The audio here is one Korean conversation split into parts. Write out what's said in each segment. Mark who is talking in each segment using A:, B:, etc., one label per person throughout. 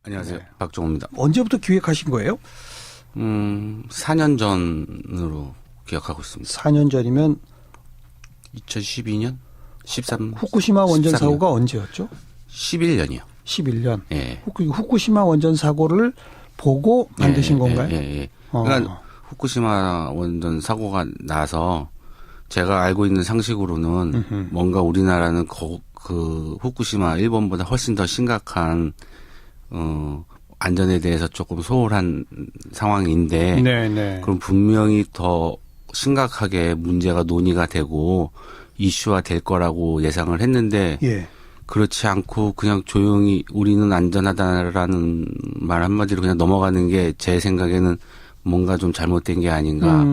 A: 안녕하세요.
B: 네.
A: 박종호입니다.
B: 언제부터 기획하신 거예요?
A: 4년 전으로 기억하고 있습니다.
B: 4년 전이면
A: 2012년? 13?
B: 후쿠시마 원전
A: 13년.
B: 사고가 언제였죠?
A: 11년이요.
B: 11년.
A: 예.
B: 후쿠시마 원전 사고를 보고 만드신 건가요?
A: 예. 그러니까 후쿠시마 원전 사고가 나서 제가 알고 있는 상식으로는 뭔가 우리나라는 그 후쿠시마 일본보다 훨씬 더 심각한 안전에 대해서 조금 소홀한 상황인데
B: 네네.
A: 그럼 분명히 더 심각하게 문제가 논의가 되고 이슈화 될 거라고 예상을 했는데
B: 예.
A: 그렇지 않고 그냥 조용히 우리는 안전하다라는 말 한마디로 그냥 넘어가는 게 제 생각에는 뭔가 좀 잘못된 게 아닌가.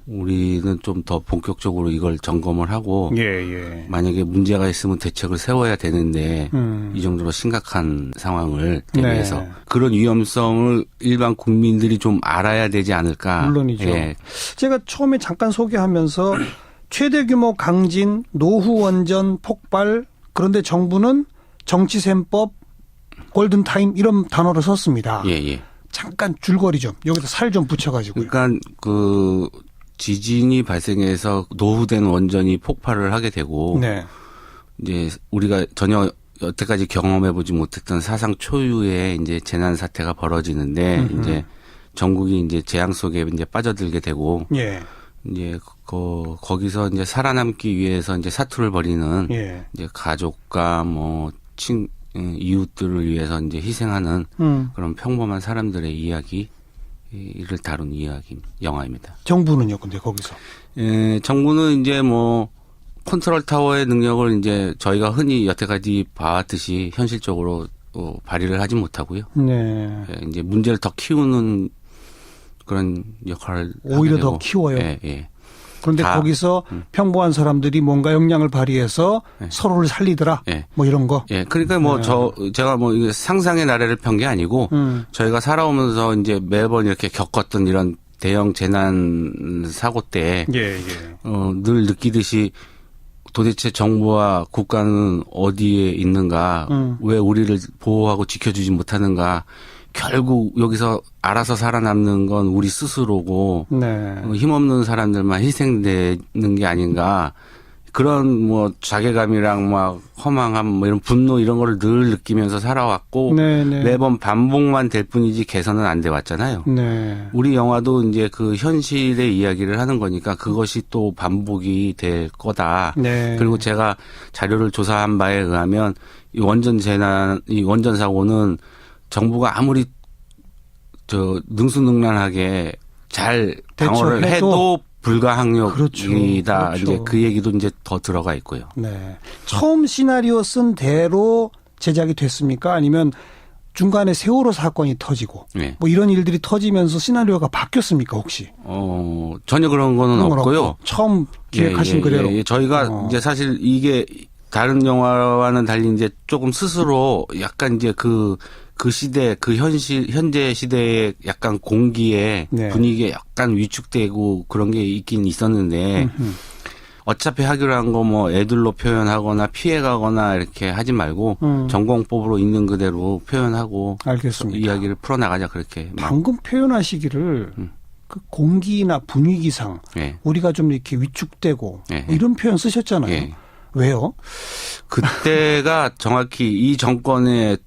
A: 우리는 좀 더 본격적으로 이걸 점검을 하고
B: 예.
A: 만약에 문제가 있으면 대책을 세워야 되는데 이 정도로 심각한 상황을 대비해서
B: 네.
A: 그런 위험성을 일반 국민들이 좀 알아야 되지 않을까.
B: 물론이죠.
A: 예.
B: 제가 처음에 잠깐 소개하면서 최대 규모 강진, 노후 원전 폭발, 그런데 정부는 정치셈법, 골든타임 이런 단어를 썼습니다.
A: 예.
B: 잠깐 줄거리 좀 여기다 살 좀 붙여가지고요.
A: 그러니까 그 지진이 발생해서 노후된 원전이 폭발을 하게 되고
B: 네.
A: 이제 우리가 전혀 여태까지 경험해보지 못했던 사상 초유의 이제 재난 사태가 벌어지는데 이제 전국이 이제 재앙 속에 이제 빠져들게 되고
B: 예.
A: 이제 거기서 이제 살아남기 위해서 이제 사투를 벌이는
B: 예.
A: 이제 가족과 뭐 이웃들을 위해서 이제 희생하는 그런 평범한 사람들의 이야기를 다룬 영화입니다.
B: 정부는요, 근데 거기서.
A: 예, 정부는 이제 뭐 컨트롤 타워의 능력을 이제 저희가 흔히 여태까지 봐왔듯이 현실적으로 발휘를 하지 못하고요.
B: 네.
A: 예, 이제 문제를 더 키우는 그런 역할을
B: 오히려
A: 하게
B: 더
A: 되고.
B: 키워요.
A: 예.
B: 그런데 거기서 평범한 사람들이 뭔가 역량을 발휘해서 서로를 살리더라.
A: 예.
B: 뭐 이런 거.
A: 예, 그러니까 뭐 제가 뭐 이게 상상의 나래를 편 게 아니고 저희가 살아오면서 이제 매번 이렇게 겪었던 이런 대형 재난 사고 때 늘 느끼듯이 도대체 정부와 국가는 어디에 있는가, 왜 우리를 보호하고 지켜주지 못하는가. 결국 여기서 알아서 살아남는 건 우리 스스로고
B: 네.
A: 힘없는 사람들만 희생되는 게 아닌가. 그런 뭐 자괴감이랑 막 허망함 뭐 이런 분노 이런 거를 늘 느끼면서 살아왔고
B: 네네.
A: 매번 반복만 될 뿐이지 개선은 안 돼 왔잖아요.
B: 네.
A: 우리 영화도 이제 그 현실의 이야기를 하는 거니까 그것이 또 반복이 될 거다.
B: 네.
A: 그리고 제가 자료를 조사한 바에 의하면 이 원전 사고는 정부가 아무리 능수능란하게 잘 방어를 해도 불가항력이다.
B: 그렇죠.
A: 이제 그 얘기도 이제 더 들어가 있고요.
B: 네. 처음 시나리오 쓴 대로 제작이 됐습니까? 아니면 중간에 세월호 사건이 터지고
A: 네.
B: 뭐 이런 일들이 터지면서 시나리오가 바뀌었습니까 혹시?
A: 전혀 그런 거는
B: 그런 건
A: 없고요.
B: 없고 처음 기획하신 그대로.
A: 예. 저희가 이제 사실 이게 다른 영화와는 달리 이제 조금 스스로 약간 이제 그 시대, 현재 시대의 약간 공기에
B: 네.
A: 분위기에 약간 위축되고 그런 게 있긴 있었는데 어차피 하기로 한 거 뭐 애들로 표현하거나 피해가거나 이렇게 하지 말고 전공법으로 있는 그대로 표현하고
B: 알겠습니다.
A: 이야기를 풀어나가자 그렇게.
B: 방금 표현하시기를 그 공기나 분위기상
A: 예.
B: 우리가 좀 이렇게 위축되고
A: 예.
B: 뭐 이런 표현 쓰셨잖아요.
A: 예.
B: 왜요?
A: 그때가 정확히 이 정권의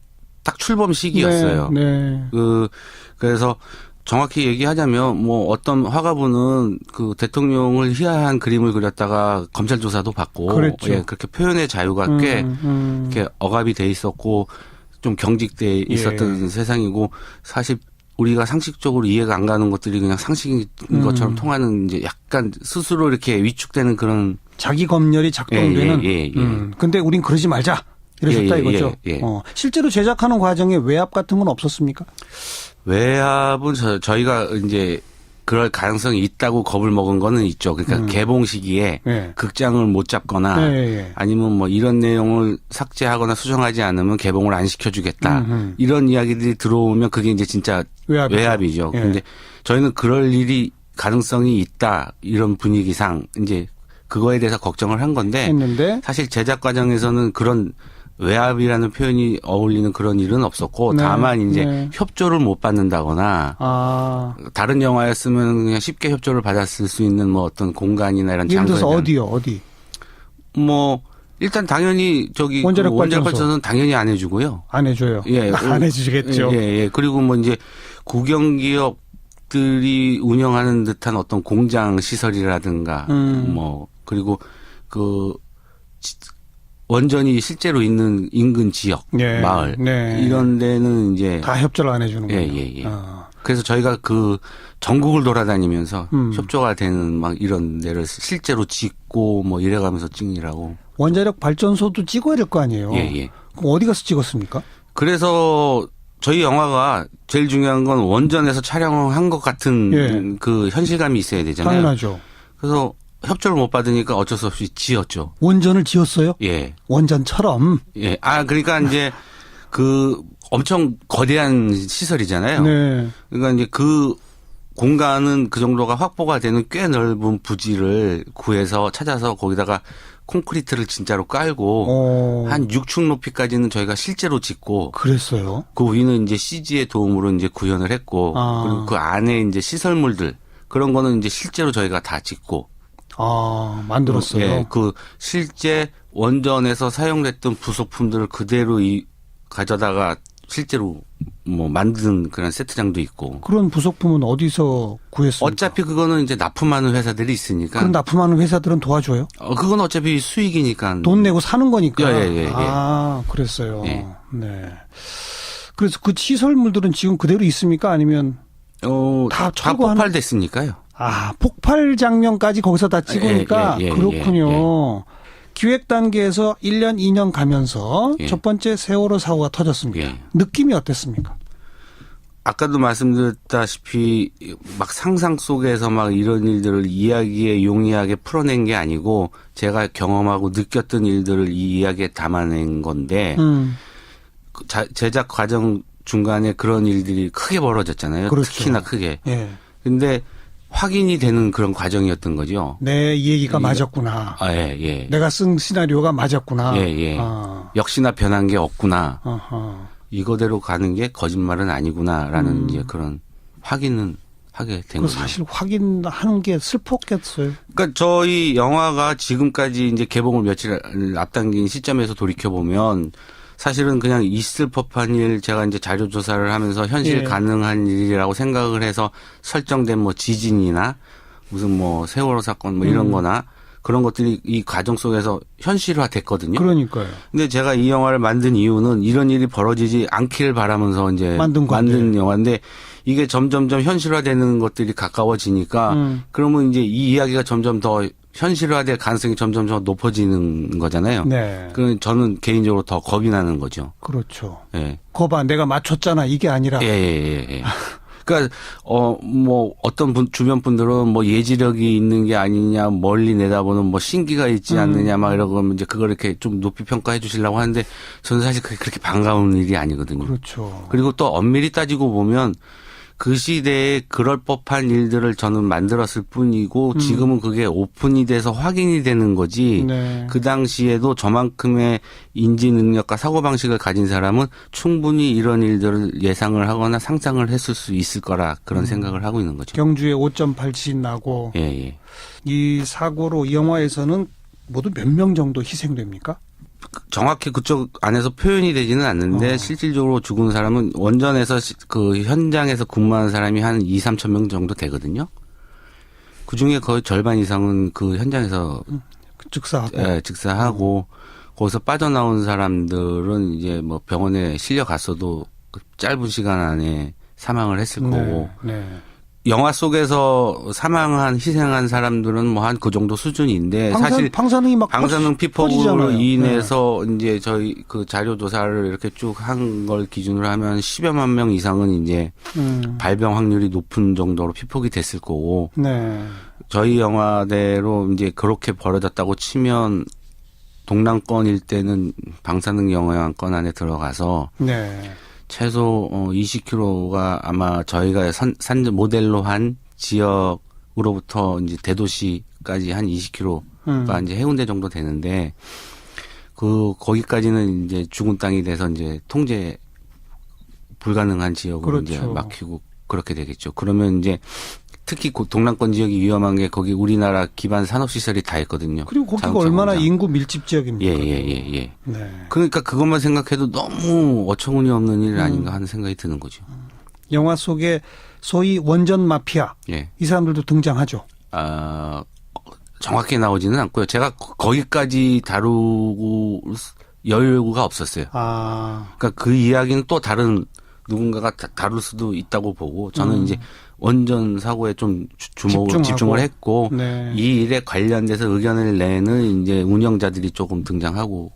A: 딱 출범 시기였어요.
B: 네.
A: 그래서 정확히 얘기하자면 뭐 어떤 화가분은 그 대통령을 희화한 그림을 그렸다가 검찰 조사도 받고
B: 그랬죠.
A: 예, 그렇게 표현의 자유가 꽤 이렇게 억압이 돼 있었고 좀 경직돼 있었던 세상이고 사실 우리가 상식적으로 이해가 안 가는 것들이 그냥 상식인 것처럼 통하는 이제 약간 스스로 이렇게 위축되는 그런
B: 자기 검열이 작동되는.
A: 예.
B: 근데 우린 그러지 말자. 이러셨다 이거죠.
A: 예.
B: 실제로 제작하는 과정에 외압 같은 건 없었습니까?
A: 외압은 저희가 이제 그럴 가능성이 있다고 겁을 먹은 거는 있죠. 그러니까 개봉 시기에 극장을 못 잡거나 아니면 뭐 이런 내용을 삭제하거나 수정하지 않으면 개봉을 안 시켜주겠다. 이런 이야기들이 들어오면 그게 이제 진짜 외압이죠. 근데 저희는 그럴 일이 가능성이 있다. 이런 분위기상 이제 그거에 대해서 걱정을 한 건데
B: 했는데
A: 사실 제작 과정에서는 그런 외압이라는 표현이 어울리는 그런 일은 없었고
B: 네.
A: 다만 이제
B: 네.
A: 협조를 못 받는다거나 다른 영화였으면 그냥 쉽게 협조를 받았을 수 있는 뭐 어떤 공간이나 이런
B: 예를
A: 장소에
B: 들어서
A: 대한
B: 어디요? 어디?
A: 뭐 일단 당연히 저기
B: 원자력
A: 발전소는 당연히 안 해주고요.
B: 안 해줘요.
A: 예,
B: 안 해주겠죠.
A: 예. 그리고 뭐 이제 국영기업들이 운영하는 듯한 어떤 공장 시설이라든가 뭐 그리고 그 원전이 실제로 있는 인근 지역,
B: 네.
A: 마을
B: 네.
A: 이런 데는 이제
B: 다 협조를 안 해주는 거예요.
A: 예. 그래서 저희가 그 전국을 돌아다니면서 협조가 되는 막 이런 데를 실제로 짓고 뭐 이래가면서 찍느라고.
B: 원자력 발전소도 찍어야 될 거 아니에요.
A: 예.
B: 그럼 어디 가서 찍었습니까?
A: 그래서 저희 영화가 제일 중요한 건 원전에서 촬영한 것 같은 그 현실감이 있어야 되잖아요.
B: 당연하죠.
A: 그래서 협조를 못 받으니까 어쩔 수 없이 지었죠.
B: 원전을 지었어요?
A: 예.
B: 원전처럼.
A: 예. 그러니까 이제 그 엄청 거대한 시설이잖아요.
B: 네.
A: 그러니까 이제 그 공간은 그 정도가 확보가 되는 꽤 넓은 부지를 구해서 찾아서 거기다가 콘크리트를 진짜로 깔고 한 6층 높이까지는 저희가 실제로 짓고
B: 그랬어요.
A: 그 위는 이제 CG의 도움으로 이제 구현을 했고 그리고 그 안에 이제 시설물들 그런 거는 이제 실제로 저희가 다 짓고
B: 만들었어요.
A: 예, 그 실제 원전에서 사용됐던 부속품들을 그대로 가져다가 실제로 뭐 만든 그런 세트장도 있고.
B: 그런 부속품은 어디서 구했습니까?
A: 어차피 그거는 이제 납품하는 회사들이 있으니까.
B: 그럼 납품하는 회사들은 도와줘요?
A: 그건 어차피 수익이니까.
B: 돈 내고 사는 거니까.
A: 예.
B: 그랬어요.
A: 예.
B: 네. 그래서 그 시설물들은 지금 그대로 있습니까? 아니면 다
A: 폭발됐으니까요.
B: 폭발 장면까지 거기서 다 찍으니까 그렇군요. 기획 단계에서 1년, 2년 가면서 첫 번째 세월호 사고가 터졌습니다. 느낌이 어땠습니까?
A: 아까도 말씀드렸다시피 막 상상 속에서 막 이런 일들을 이야기에 용이하게 풀어낸 게 아니고 제가 경험하고 느꼈던 일들을 이 이야기에 담아낸 건데 제작 과정 중간에 그런 일들이 크게 벌어졌잖아요.
B: 그렇죠.
A: 특히나 크게.
B: 예.
A: 근데 확인이 되는 그런 과정이었던 거죠.
B: 내 이 얘기가 맞았구나.
A: 예.
B: 내가 쓴 시나리오가 맞았구나.
A: 예. 역시나 변한 게 없구나.
B: 어허.
A: 이거대로 가는 게 거짓말은 아니구나라는 이제 그런 확인은 하게 된 거죠.
B: 사실 확인하는 게 슬펐겠어요.
A: 그러니까 저희 영화가 지금까지 이제 개봉을 며칠 앞당긴 시점에서 돌이켜 보면 사실은 그냥 있을 법한 일 제가 이제 자료 조사를 하면서 현실 가능한 일이라고 생각을 해서 설정된 뭐 지진이나 무슨 뭐 세월호 사건 뭐 이런 거나 그런 것들이 이 과정 속에서 현실화 됐거든요.
B: 그러니까요.
A: 근데 제가 이 영화를 만든 이유는 이런 일이 벌어지지 않기를 바라면서 이제 만든 영화인데 이게 점점점 현실화되는 것들이 가까워지니까 그러면 이제 이 이야기가 점점 더 현실화될 가능성이 점점 더 높아지는 거잖아요.
B: 네.
A: 그 저는 개인적으로 더 겁이 나는 거죠.
B: 그렇죠.
A: 예.
B: 거봐, 내가 맞췄잖아. 이게 아니라.
A: 예. 그러니까 뭐 어떤 주변 분들은 뭐 예지력이 있는 게 아니냐, 멀리 내다보는 뭐 신기가 있지 않느냐, 막 이러고 이제 그걸 이렇게 좀 높이 평가해 주시려고 하는데 저는 사실 그렇게 반가운 일이 아니거든요.
B: 그렇죠.
A: 그리고 또 엄밀히 따지고 보면 그 시대에 그럴 법한 일들을 저는 만들었을 뿐이고 지금은 그게 오픈이 돼서 확인이 되는 거지.
B: 네.
A: 그 당시에도 저만큼의 인지 능력과 사고방식을 가진 사람은 충분히 이런 일들을 예상을 하거나 상상을 했을 수 있을 거라 그런 생각을 하고 있는 거죠.
B: 경주에 5.8지 나고
A: 예.
B: 이 사고로 이 영화에서는 모두 몇 명 정도 희생됩니까?
A: 정확히 그쪽 안에서 표현이 되지는 않는데 실질적으로 죽은 사람은 원전에서 그 현장에서 근무하는 사람이 한 2, 3천 명 정도 되거든요. 그중에 거의 절반 이상은 그 현장에서 즉사하고 거기서 빠져나온 사람들은 이제 뭐 병원에 실려갔어도 그 짧은 시간 안에 사망을 했을 거고
B: 네.
A: 영화 속에서 사망한 희생한 사람들은 뭐 한 그 정도 수준인데 사실 방사능 피폭으로 인해서 이제 저희 그 자료 조사를 이렇게 쭉 한 걸 기준으로 하면 10여만 명 이상은 이제 발병 확률이 높은 정도로 피폭이 됐을 거고 저희 영화대로 이제 그렇게 벌어졌다고 치면 동남권 일대는 방사능 영향권 안에 들어가서 최소 20km가 아마 저희가 산 모델로 한 지역으로부터 이제 대도시까지 한 20km가 이제 해운대 정도 되는데 거기까지는 이제 죽은 땅이 돼서 이제 통제 불가능한 지역으로
B: 그렇죠.
A: 이제 막히고 그렇게 되겠죠. 그러면 이제 특히 동남권 지역이 위험한 게 거기 우리나라 기반 산업시설이 다 있거든요.
B: 그리고 거기가 얼마나 인구 밀집 지역입니까?
A: 예.
B: 네.
A: 그러니까 그것만 생각해도 너무 어처구니 없는 일 아닌가 하는 생각이 드는 거죠.
B: 영화 속에 소위 원전 마피아
A: 예.
B: 이 사람들도 등장하죠.
A: 정확히 나오지는 않고요. 제가 거기까지 다루고 여유가 없었어요. 그러니까 그 이야기는 또 다른 누군가가 다룰 수도 있다고 보고 저는 이제 원전 사고에 좀 집중을 했고
B: 네.
A: 이 일에 관련돼서 의견을 내는 이제 운영자들이 조금 등장하고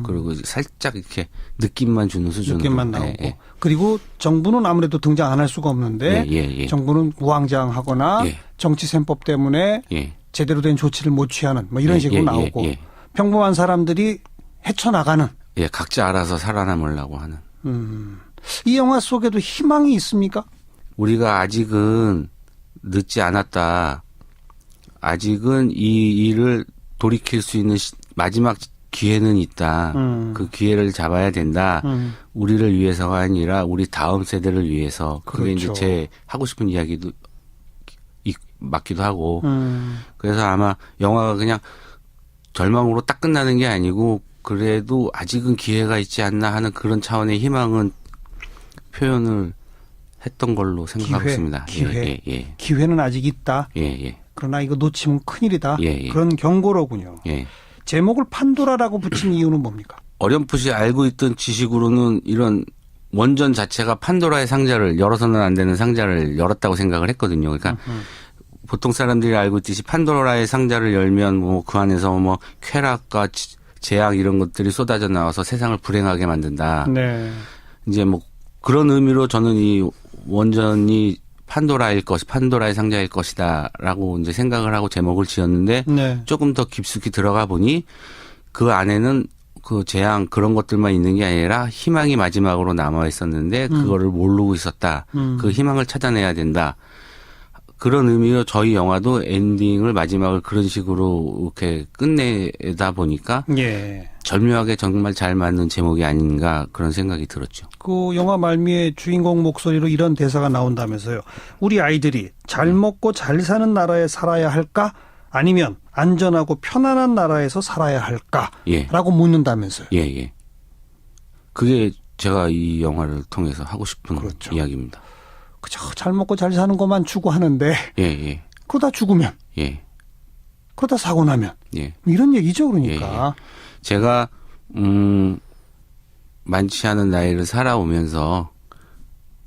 A: 그리고 살짝 이렇게 느낌만 주는 수준으로.
B: 느낌만 나오고. 그리고 정부는 아무래도 등장 안 할 수가 없는데 정부는 우왕좌왕하거나 정치셈법 때문에 제대로 된 조치를 못 취하는 뭐 이런 식으로 나오고 평범한 사람들이 헤쳐나가는.
A: 각자 알아서 살아남으려고 하는.
B: 이 영화 속에도 희망이 있습니까?
A: 우리가 아직은 늦지 않았다. 아직은 이 일을 돌이킬 수 있는 마지막 기회는 있다. 그 기회를 잡아야 된다. 우리를 위해서가 아니라 우리 다음 세대를 위해서. 그게
B: 그렇죠.
A: 이제 제 하고 싶은 이야기도 맞기도 하고. 그래서 아마 영화가 그냥 절망으로 딱 끝나는 게 아니고 그래도 아직은 기회가 있지 않나 하는 그런 차원의 희망은 표현을 했던 걸로 생각하고 있습니다.
B: 기회. 기회는 아직 있다. 그러나 이거 놓치면 큰일이다. 그런 경고로군요. 제목을 판도라라고 붙인 이유는 뭡니까?
A: 어렴풋이 알고 있던 지식으로는 이런 원전 자체가 판도라의 상자를 열어서는 안 되는 상자를 열었다고 생각을 했거든요. 그러니까 보통 사람들이 알고 있듯이 판도라의 상자를 열면 뭐 그 안에서 뭐 쾌락과 재앙 이런 것들이 쏟아져 나와서 세상을 불행하게 만든다.
B: 네.
A: 이제 뭐 그런 의미로 저는 이 원전이 판도라의 상자일 것이다라고 이제 생각을 하고 제목을 지었는데 조금 더 깊숙이 들어가 보니 그 안에는 그 재앙 그런 것들만 있는 게 아니라 희망이 마지막으로 남아 있었는데 그거를 모르고 있었다. 그 희망을 찾아내야 된다. 그런 의미로 저희 영화도 엔딩을 마지막을 그런 식으로 이렇게 끝내다 보니까 절묘하게 정말 잘 맞는 제목이 아닌가 그런 생각이 들었죠.
B: 그 영화 말미에 주인공 목소리로 이런 대사가 나온다면서요. 우리 아이들이 잘 먹고 잘 사는 나라에 살아야 할까? 아니면 안전하고 편안한 나라에서 살아야 할까? 라고 묻는다면서요.
A: 그게 제가 이 영화를 통해서 하고 싶은 이야기입니다.
B: 그저 잘 먹고 잘 사는 것만 추구하는데 그러다 죽으면 그러다 사고 나면 이런 얘기죠. 그러니까
A: 제가 많지 않은 나이를 살아오면서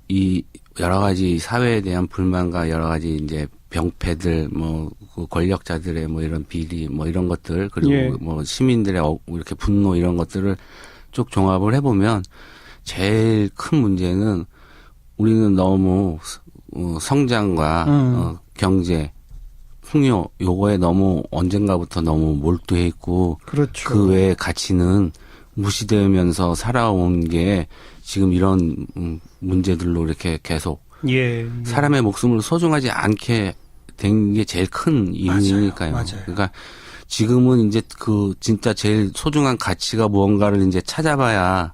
A: 이 여러 가지 사회에 대한 불만과 여러 가지 이제 병폐들 뭐 그 권력자들의 뭐 이런 비리 뭐 이런 것들 그리고 뭐 시민들의 이렇게 분노 이런 것들을 쭉 종합을 해보면 제일 큰 문제는 우리는 너무 성장과 경제, 풍요 요거에 너무 언젠가부터 너무 몰두해 있고 그 외의 가치는 무시되면서 살아온 게 지금 이런 문제들로 이렇게 계속 사람의 목숨을 소중하지 않게 된 게 제일 큰 이유니까요.
B: 맞아요.
A: 그러니까 지금은 이제 그 진짜 제일 소중한 가치가 무언가를 이제 찾아봐야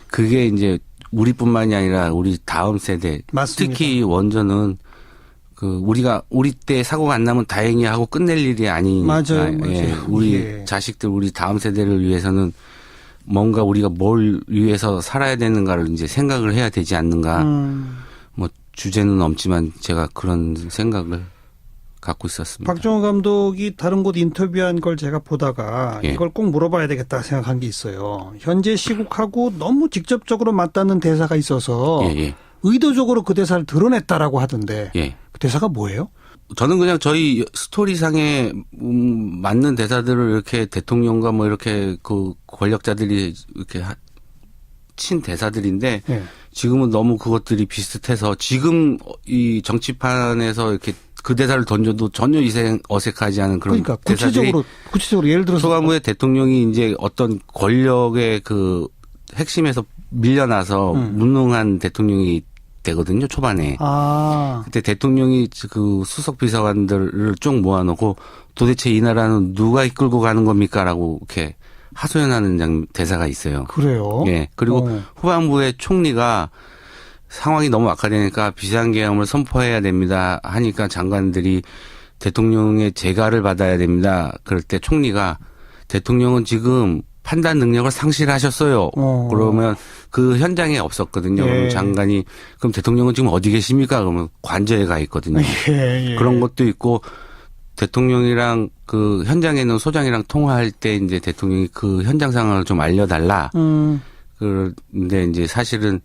A: 그게 이제 우리뿐만이 아니라 우리 다음 세대
B: 맞습니다.
A: 특히 원전은 그 우리 때 사고가 안 나면 다행히 하고 끝낼 일이 아니니까
B: 맞아요.
A: 우리 자식들 우리 다음 세대를 위해서는 뭔가 우리가 뭘 위해서 살아야 되는가를 이제 생각을 해야 되지 않는가. 뭐 주제는 없지만 제가 그런 생각을 갖고 있었습니다.
B: 박정호 감독이 다른 곳 인터뷰한 걸 제가 보다가 이걸 꼭 물어봐야 되겠다 생각한 게 있어요. 현재 시국하고 너무 직접적으로 맞닿는 대사가 있어서 의도적으로 그 대사를 드러냈다라고 하던데 그 대사가 뭐예요?
A: 저는 그냥 저희 스토리상에 맞는 대사들을 이렇게 대통령과 뭐 이렇게 그 권력자들이 이렇게 친 대사들인데 지금은 너무 그것들이 비슷해서 지금 이 정치판에서 이렇게 그 대사를 던져도 전혀 어색하지 않은 그런 대사들이
B: 구체적으로 예를 들어서
A: 소감후에 대통령이 이제 어떤 권력의 그 핵심에서 밀려나서 무능한 대통령이 되거든요, 초반에. 그때 대통령이 그 수석 비서관들을 쭉 모아놓고 도대체 이 나라는 누가 이끌고 가는 겁니까라고 이렇게 하소연하는 대사가 있어요.
B: 그래요?
A: 예. 그리고 후반부에 총리가 상황이 너무 악화되니까 비상계엄을 선포해야 됩니다 하니까 장관들이 대통령의 재가를 받아야 됩니다. 그럴 때 총리가 대통령은 지금 판단 능력을 상실하셨어요. 그러면 그 현장에 없었거든요.
B: 예.
A: 그럼 장관이 그럼 대통령은 지금 어디 계십니까? 그러면 관저에 가 있거든요.
B: 예.
A: 그런 것도 있고 대통령이랑 그 현장에 있는 소장이랑 통화할 때 이제 대통령이 그 현장 상황을 좀 알려달라. 그런데 이제 사실은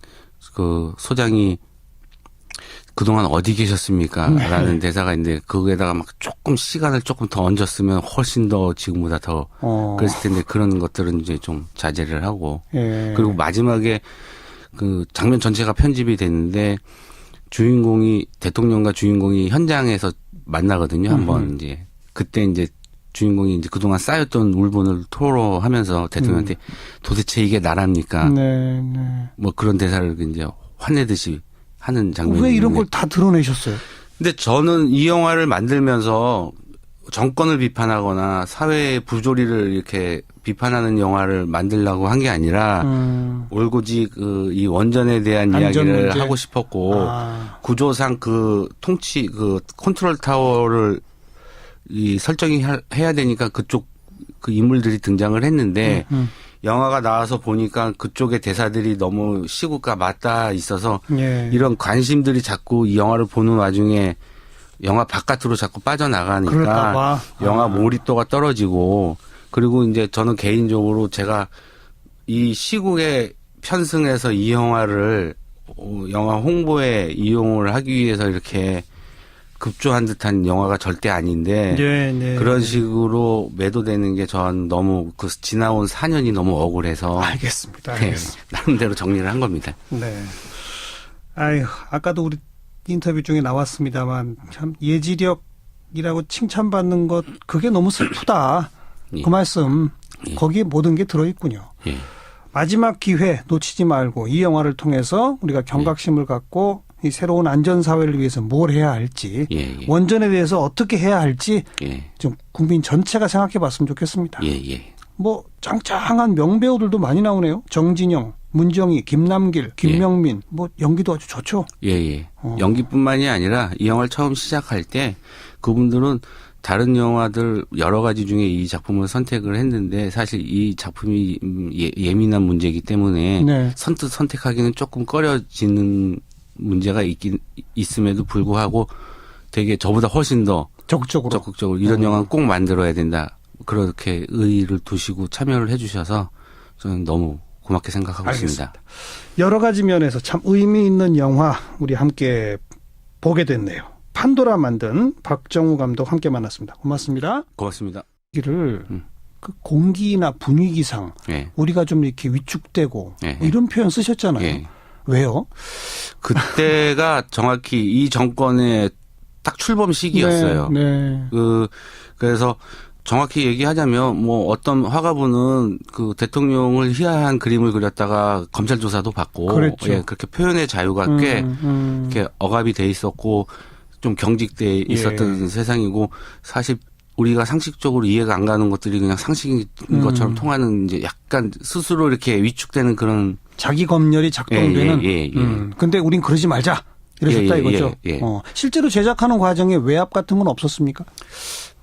A: 그 소장이 그동안 어디 계셨습니까? 라는 대사가 있는데 거기에다가 막 조금 시간을 조금 더 얹었으면 훨씬 더 지금보다 더 그랬을 텐데 그런 것들은 이제 좀 자제를 하고
B: 예.
A: 그리고 마지막에 그 장면 전체가 편집이 됐는데 주인공이 대통령과 주인공이 현장에서 만나거든요. 한번 이제 그때 이제 주인공이 이제 그동안 쌓였던 울분을 토로하면서 대통령한테 도대체 이게 나랍니까?
B: 네, 네.
A: 뭐 그런 대사를 이제 화내듯이 하는 장면이
B: 왜 이런 걸 다 드러내셨어요?
A: 근데 저는 이 영화를 만들면서 정권을 비판하거나 사회의 부조리를 이렇게 비판하는 영화를 만들려고 한 게 아니라 올고지 이 원전에 대한 이야기를
B: 문제?
A: 하고 싶었고 구조상 그 통치 그 컨트롤 타워를 이 설정이 해야 되니까 그쪽 그 인물들이 등장을 했는데 영화가 나와서 보니까 그쪽의 대사들이 너무 시국과 맞닿아 있어서
B: 예.
A: 이런 관심들이 자꾸 이 영화를 보는 와중에 영화 바깥으로 자꾸 빠져나가니까 영화 몰입도가 떨어지고 그리고 이제 저는 개인적으로 제가 이 시국에 편승해서 이 영화를 영화 홍보에 이용을 하기 위해서 이렇게 급조한 듯한 영화가 절대 아닌데
B: 네, 네,
A: 그런 식으로 매도되는 게 전 너무 그 지나온 4년이 너무 억울해서
B: 알겠습니다.
A: 네, 나름대로 정리를 한 겁니다.
B: 네. 아유, 아까도 우리 인터뷰 중에 나왔습니다만 참 예지력이라고 칭찬받는 것 그게 너무 슬프다.
A: 예.
B: 그 말씀
A: 예.
B: 거기에 모든 게 들어있군요.
A: 예.
B: 마지막 기회 놓치지 말고 이 영화를 통해서 우리가 경각심을 갖고 이 새로운 안전사회를 위해서 뭘 해야 할지
A: 예.
B: 원전에 대해서 어떻게 해야 할지
A: 예.
B: 좀 국민 전체가 생각해 봤으면 좋겠습니다.
A: 예.
B: 뭐 짱짱한 명배우들도 많이 나오네요. 정진영, 문정희, 김남길, 김명민 뭐 연기도 아주 좋죠.
A: 예. 연기뿐만이 아니라 이 영화를 처음 시작할 때 그분들은 다른 영화들 여러 가지 중에 이 작품을 선택을 했는데 사실 이 작품이 예민한 문제이기 때문에
B: 네.
A: 선뜻 선택하기는 조금 꺼려지는 문제가 있음에도 불구하고 되게 저보다 훨씬 더 적극적으로 이런 영화는 꼭 만들어야 된다. 그렇게 의의를 두시고 참여를 해 주셔서 저는 너무 고맙게 생각하고
B: 알겠습니다.
A: 있습니다.
B: 여러 가지 면에서 참 의미 있는 영화 우리 함께 보게 됐네요. 판도라 만든 박정우 감독 함께 만났습니다. 고맙습니다.
A: 고맙습니다.
B: 그 공기나 분위기상 우리가 좀 이렇게 위축되고 이런 표현 쓰셨잖아요. 왜요?
A: 그때가 정확히 이 정권의 딱 출범 시기였어요.
B: 네.
A: 그래서 정확히 얘기하자면 뭐 어떤 화가분은 그 대통령을 희화한 그림을 그렸다가 검찰 조사도 받고
B: 그렇죠.
A: 그렇게 표현의 자유가 꽤 이렇게 억압이 돼 있었고 좀 경직돼 있었던 세상이고 사실 우리가 상식적으로 이해가 안 가는 것들이 그냥 상식인 것처럼 통하는 이제 약간 스스로 이렇게 위축되는 그런
B: 자기 검열이 작동되는. 근데 우린 그러지 말자 이러셨다 이거죠. 실제로 제작하는 과정에 외압 같은 건 없었습니까?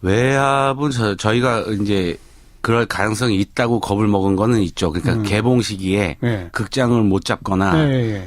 A: 외압은 저희가 이제 그럴 가능성이 있다고 겁을 먹은 거는 있죠. 그러니까 개봉 시기에 극장을 못 잡거나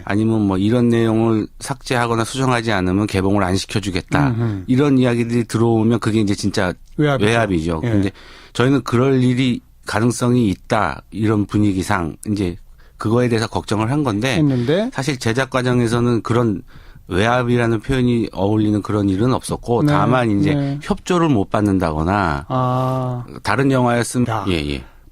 A: 아니면 뭐 이런 내용을 삭제하거나 수정하지 않으면 개봉을 안 시켜주겠다. 이런 이야기들이 들어오면 그게 이제 진짜 외압이죠. 근데 저희는 그럴 일이 가능성이 있다. 이런 분위기상 이제 그거에 대해서 걱정을 한 건데
B: 했는데
A: 사실 제작 과정에서는 그런 외압이라는 표현이 어울리는 그런 일은 없었고 다만 이제 협조를 못 받는다거나 다른 영화였으면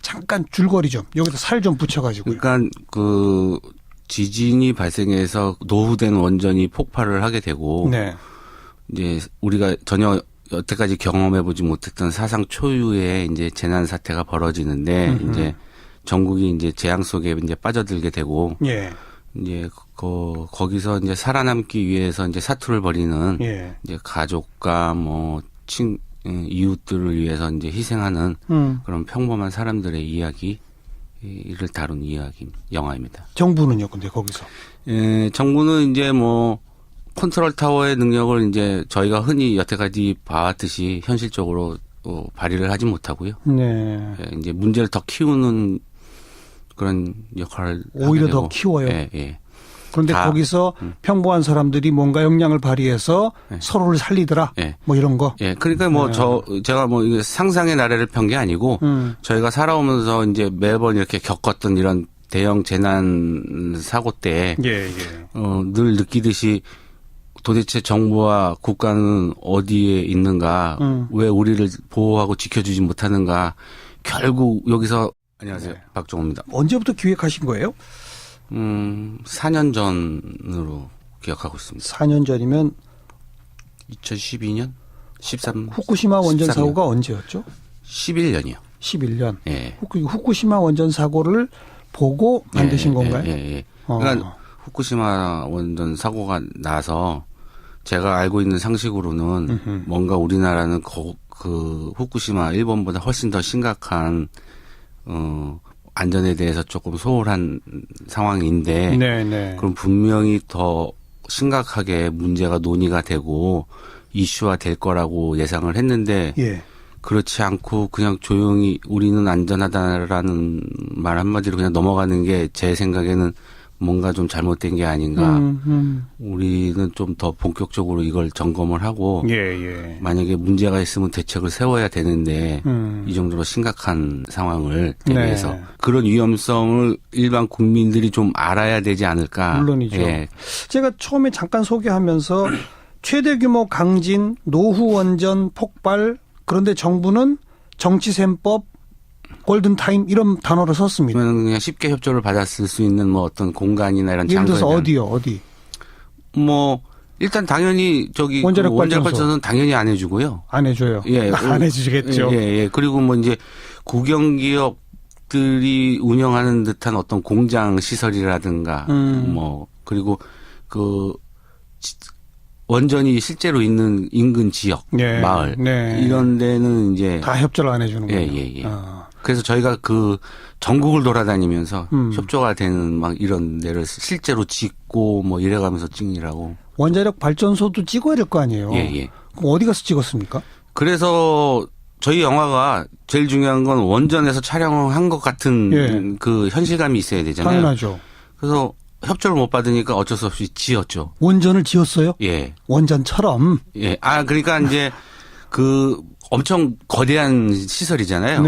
B: 잠깐 줄거리 좀 여기다 살 좀 붙여가지고
A: 그러니까 그 지진이 발생해서 노후된 원전이 폭발을 하게 되고 이제 우리가 전혀 여태까지 경험해보지 못했던 사상 초유의 이제 재난 사태가 벌어지는데 이제 전국이 이제 재앙 속에 이제 빠져들게 되고 이제 거기서 이제 살아남기 위해서 이제 사투를 벌이는 이제 가족과 뭐 이웃들을 위해서 이제 희생하는 그런 평범한 사람들의 이야기를 다룬 영화입니다.
B: 정부는요, 근데 거기서?
A: 정부는 이제 뭐 컨트롤 타워의 능력을 이제 저희가 흔히 여태까지 봐왔듯이 현실적으로 발휘를 하지 못하고요.
B: 네.
A: 이제 문제를 더 키우는 그런 역할을
B: 오히려
A: 하게 되고.
B: 더 키워요.
A: 예.
B: 그런데 거기서 평범한 사람들이 뭔가 역량을 발휘해서 서로를 살리더라. 뭐 이런 거.
A: 예. 그러니까 뭐 제가 뭐 이게 상상의 나래를 편 게 아니고 저희가 살아오면서 이제 매번 이렇게 겪었던 이런 대형 재난 사고 때 늘 느끼듯이 도대체 정부와 국가는 어디에 있는가, 왜 우리를 보호하고 지켜주지 못하는가, 결국 여기서 안녕하세요. 박종호입니다.
B: 언제부터 기획하신 거예요?
A: 4년 전으로 기억하고 있습니다.
B: 4년 전이면
A: 2012년? 13.
B: 후쿠시마 원전 13년. 사고가 언제였죠?
A: 11년이요.
B: 11년.
A: 예.
B: 후쿠시마 원전 사고를 보고 만드신 건가요?
A: 예. 그러니까 후쿠시마 원전 사고가 나서 제가 알고 있는 상식으로는 뭔가 우리나라는 그 후쿠시마 일본보다 훨씬 더 심각한 안전에 대해서 조금 소홀한 상황인데 그럼 분명히 더 심각하게 문제가 논의가 되고 이슈화 될 거라고 예상을 했는데 그렇지 않고 그냥 조용히 우리는 안전하다라는 말 한마디로 그냥 넘어가는 게 제 생각에는 뭔가 좀 잘못된 게 아닌가. 우리는 좀 더 본격적으로 이걸 점검을 하고 만약에 문제가 있으면 대책을 세워야 되는데 이 정도로 심각한 상황을 대비해서 그런 위험성을 일반 국민들이 좀 알아야 되지 않을까.
B: 물론이죠. 제가 처음에 잠깐 소개하면서 최대 규모 강진, 노후 원전 폭발, 그런데 정부는 정치셈법, 골든타임 이런 단어를 썼습니다.
A: 그냥 쉽게 협조를 받았을 수 있는 뭐 어떤 공간이나 이런
B: 예를 들어서 어디요? 어디?
A: 뭐 일단 당연히 저기 원자력 발전소는 당연히 안 해주고요.
B: 안 해줘요. 안 해주시겠죠.
A: 그리고 뭐 이제 국영기업들이 운영하는 듯한 어떤 공장 시설이라든가 뭐 그리고 그 원전이 실제로 있는 인근 지역, 마을 이런 데는 이제
B: 다 협조를 안 해주는 거예요.
A: 그래서 저희가 그 전국을 돌아다니면서 협조가 되는 막 이런 데를 실제로 찍고 뭐 이래가면서 찍느라고.
B: 원자력 발전소도 찍어야 될 거 아니에요. 그럼 어디 가서 찍었습니까?
A: 그래서 저희 영화가 제일 중요한 건 원전에서 촬영한 것 같은 그 현실감이 있어야 되잖아요.
B: 당연하죠.
A: 그래서 협조를 못 받으니까 어쩔 수 없이 지었죠.
B: 원전을 지었어요? 원전처럼?
A: 그러니까 이제 그 엄청 거대한 시설이잖아요.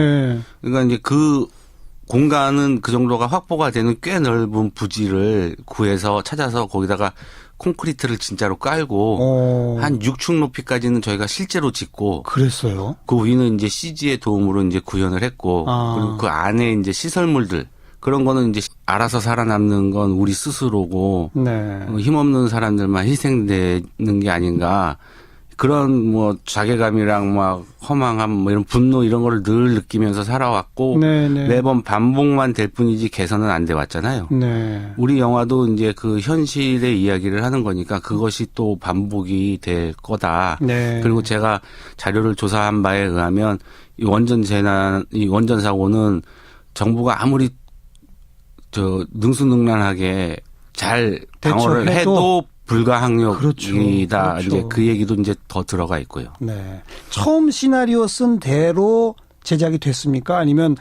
A: 그러니까 이제 그 공간은 그 정도가 확보가 되는 꽤 넓은 부지를 구해서 찾아서 거기다가 콘크리트를 진짜로 깔고 한 6층 높이까지는 저희가 실제로 짓고
B: 그랬어요.
A: 그 위는 이제 CG의 도움으로 이제 구현을 했고 그리고 그 안에 이제 시설물들 그런 거는 이제 알아서 살아남는 건 우리 스스로고 힘없는 사람들만 희생되는 게 아닌가. 그런 뭐 자괴감이랑 막 허망함 뭐 이런 분노 이런 거를 늘 느끼면서 살아왔고 매번 반복만 될 뿐이지 개선은 안 돼 왔잖아요. 우리 영화도 이제 그 현실의 이야기를 하는 거니까 그것이 또 반복이 될 거다. 그리고 제가 자료를 조사한 바에 의하면 이 원전 사고는 정부가 아무리 능수능란하게 잘 방어를 해도 불가항력이다. 이제 그 얘기도 이제 더 들어가 있고요.
B: 처음 시나리오 쓴 대로 제작이 됐습니까? 아니면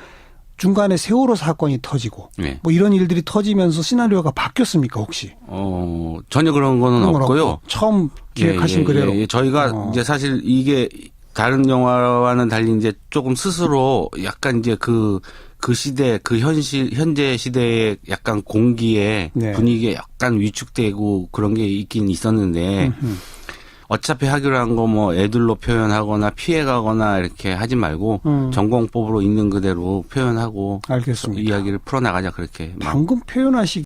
B: 중간에 세월호 사건이 터지고 뭐 이런 일들이 터지면서 시나리오가 바뀌었습니까 혹시?
A: 전혀 그런 거는 없고요.
B: 처음 기획하신 그대로.
A: 저희가 이제 사실 이게 다른 영화와는 달리 이제 조금 스스로 약간 이제 그 시대, 현재 시대의 약간 공기에 분위기에 약간 위축되고 그런 게 있긴 있었는데 어차피 하기로 한 거 뭐 애들로 표현하거나 피해가거나 이렇게 하지 말고 전공법으로 있는 그대로 표현하고
B: 알겠습니다.
A: 이야기를 풀어나가자 그렇게.
B: 방금 표현하시